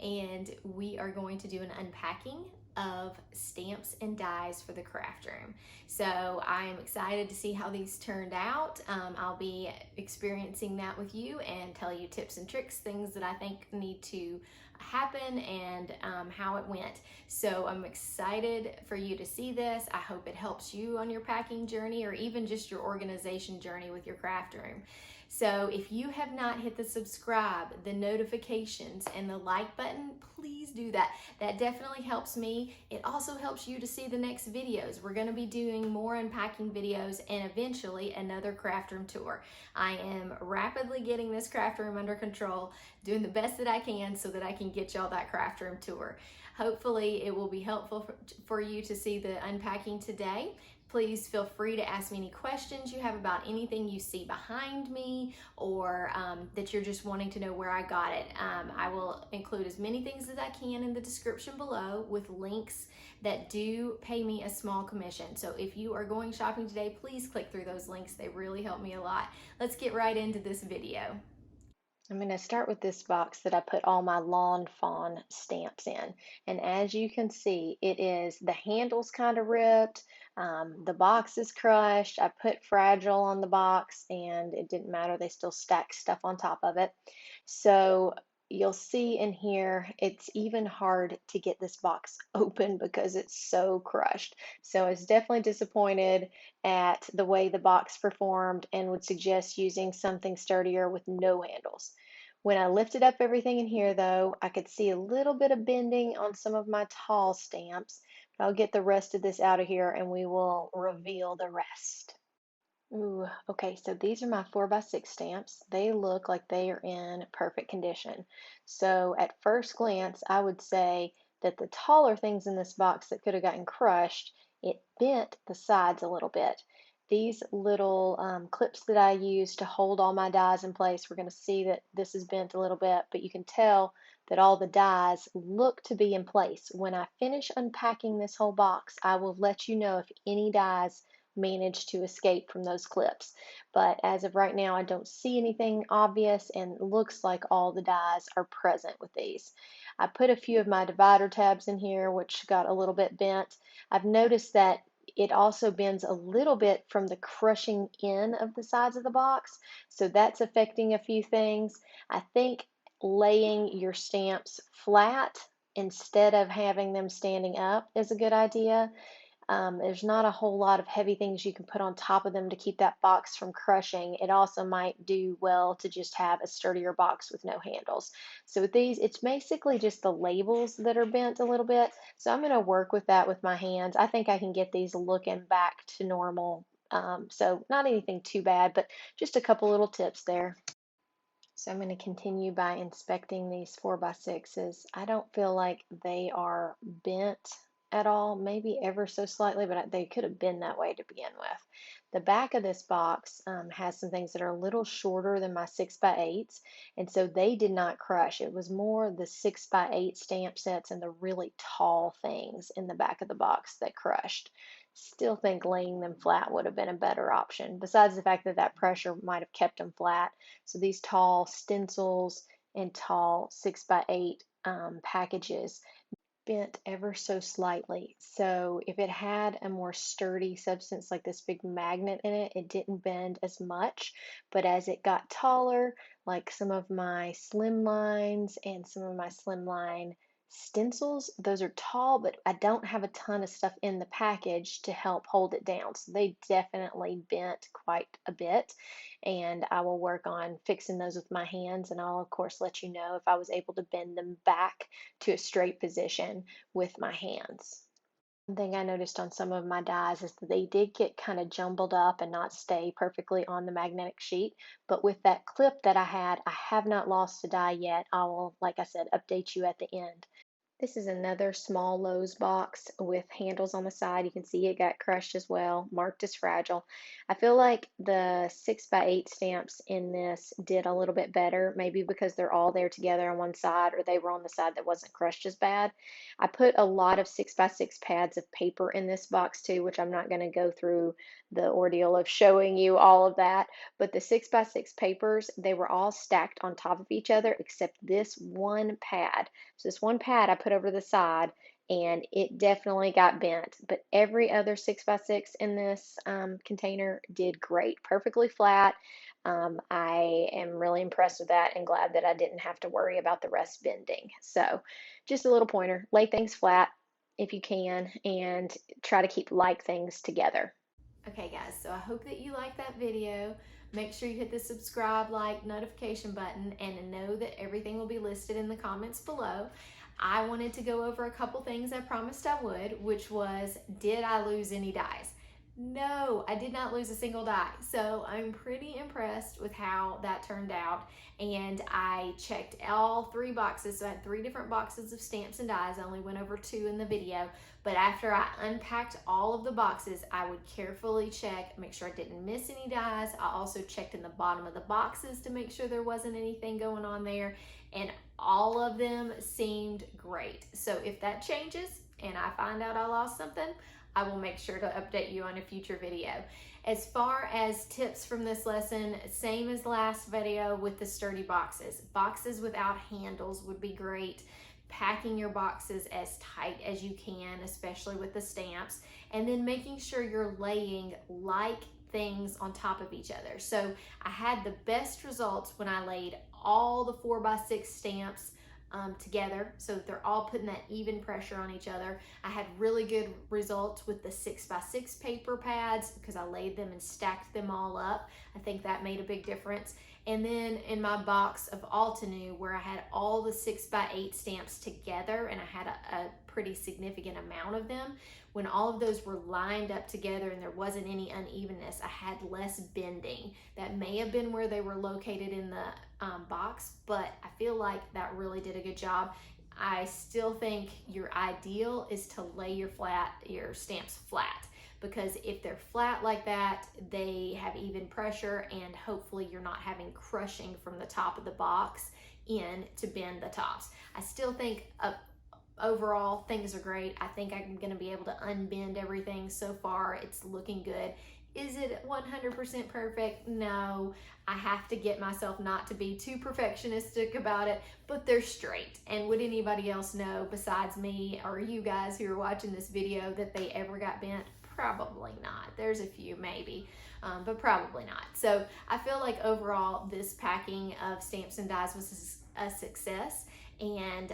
and we are going to do an unpacking of stamps and dies for the craft room. So I am excited to see how these turned out. I'll be experiencing that with you and tell you tips and tricks, things that I think need to happen, and how it went. So I'm excited for you to see this. I hope it helps you on your packing journey or even just your organization journey with your craft room. So if you have not hit the subscribe, the notifications, and the like button, please do that. That definitely helps me. It also helps you to see the next videos. We're going to be doing more unpacking videos and eventually another craft room tour. I am rapidly getting this craft room under control, doing the best that I can so that I can get y'all that craft room tour. Hopefully it will be helpful for you to see the unpacking today. Please feel free to ask me any questions you have about anything you see behind me, or that you're just wanting to know where I got it. I will include as many things as I can in the description below with links that do pay me a small commission. So if you are going shopping today, please click through those links. They really help me a lot. Let's get right into this video. I'm going to start with this box that I put all my lawn fawn stamps in. And as you can see, the handle's kind of ripped. The box is crushed. I put fragile on the box and it didn't matter. They still stacked stuff on top of it. So you'll see in here, it's even hard to get this box open because it's so crushed. So I was definitely disappointed at the way the box performed and would suggest using something sturdier with no handles. When I lifted up everything in here, though, I could see a little bit of bending on some of my tall stamps. But I'll get the rest of this out of here and we will reveal the rest. Ooh, okay, so these are my 4x6 stamps. They look like they are in perfect condition. So at first glance, I would say that the taller things in this box that could have gotten crushed, it bent the sides a little bit. These little clips that I use to hold all my dies in place, we're going to see that this is bent a little bit, but you can tell that all the dies look to be in place. When I finish unpacking this whole box, I will let you know if any dies managed to escape from those clips. But as of right now, I don't see anything obvious and it looks like all the dies are present with these. I put a few of my divider tabs in here, which got a little bit bent. I've noticed that it also bends a little bit from the crushing in of the sides of the box, so that's affecting a few things. I think laying your stamps flat instead of having them standing up is a good idea. There's not a whole lot of heavy things you can put on top of them to keep that box from crushing. It also might do well to just have a sturdier box with no handles. So with these, it's basically just the labels that are bent a little bit. So I'm going to work with that with my hands. I think I can get these looking back to normal. So not anything too bad, but just a couple little tips there. So I'm going to continue by inspecting these 4x6s. I don't feel like they are bent at all, maybe ever so slightly, but they could have been that way to begin with. The back of this box has some things that are a little shorter than my 6x8s, and so they did not crush. It was more the 6x8 stamp sets and the really tall things in the back of the box that crushed. Still think laying them flat would have been a better option, besides the fact that that pressure might have kept them flat. So these tall stencils and tall 6x8 packages bent ever so slightly. So if it had a more sturdy substance like this big magnet in it, it didn't bend as much. But as it got taller, like some of my Slimlines and some of my Slimline stencils, those are tall, but I don't have a ton of stuff in the package to help hold it down. So they definitely bent quite a bit. And I will work on fixing those with my hands. And I'll, of course, let you know if I was able to bend them back to a straight position with my hands. One thing I noticed on some of my dies is that they did get kind of jumbled up and not stay perfectly on the magnetic sheet. But with that clip that I have not lost a die yet. I will, like I said, update you at the end. This is another small Lowe's box with handles on the side. You can see it got crushed as well, marked as fragile. I feel like the 6x8 stamps in this did a little bit better, maybe because they're all there together on one side or they were on the side that wasn't crushed as bad. I put a lot of 6x6 pads of paper in this box too, which I'm not going to go through the ordeal of showing you all of that. But the 6x6 papers, they were all stacked on top of each other except this one pad. So this one pad I put over the side and it definitely got bent, but every other 6x6 in this container did great, perfectly flat. I am really impressed with that and glad that I didn't have to worry about the rest bending. So just a little pointer, lay things flat if you can and try to keep like things together. Okay guys, so I hope that you liked that video. Make sure you hit the subscribe, like, notification button, and know that everything will be listed in the comments below. I wanted to go over a couple things I promised I would, which was, did I lose any dies? No, I did not lose a single die. So I'm pretty impressed with how that turned out. And I checked all 3 boxes. So I had 3 different boxes of stamps and dies. I only went over 2 in the video. But after I unpacked all of the boxes, I would carefully check, make sure I didn't miss any dies. I also checked in the bottom of the boxes to make sure there wasn't anything going on there. And all of them seemed great. So if that changes and I find out I lost something, I will make sure to update you on a future video. As far as tips from this lesson, same as last video with the sturdy boxes. Boxes without handles would be great. Packing your boxes as tight as you can, especially with the stamps, and then making sure you're laying like things on top of each other. So I had the best results when I laid all the 4x6 stamps together, so that they're all putting that even pressure on each other. I had really good results with the 6x6 paper pads because I laid them and stacked them all up. I think that made a big difference. And then in my box of Altenew, where I had all the 6x8 stamps together and I had a pretty significant amount of them, when all of those were lined up together and there wasn't any unevenness, I had less bending. That may have been where they were located in the box, but I feel like that really did a good job. I still think your ideal is to lay your stamps flat, because if they're flat like that, they have even pressure and hopefully you're not having crushing from the top of the box in to bend the tops. I still think overall things are great. I think I'm going to be able to unbend everything. So far it's looking good. Is it 100% perfect? No. I have to get myself not to be too perfectionistic about it, but they're straight. And would anybody else know besides me or you guys who are watching this video that they ever got bent? Probably not. There's a few maybe, but probably not. So I feel like overall this packing of stamps and dies was a success, and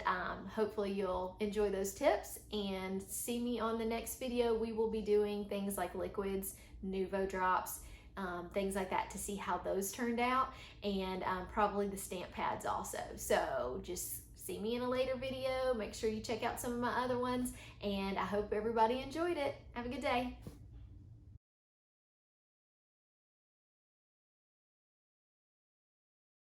hopefully you'll enjoy those tips and see me on the next video. We will be doing things like liquids, Nuvo drops, things like that to see how those turned out, and probably the stamp pads also. So just see me in a later video. Make sure you check out some of my other ones, and I hope everybody enjoyed it. Have a good day.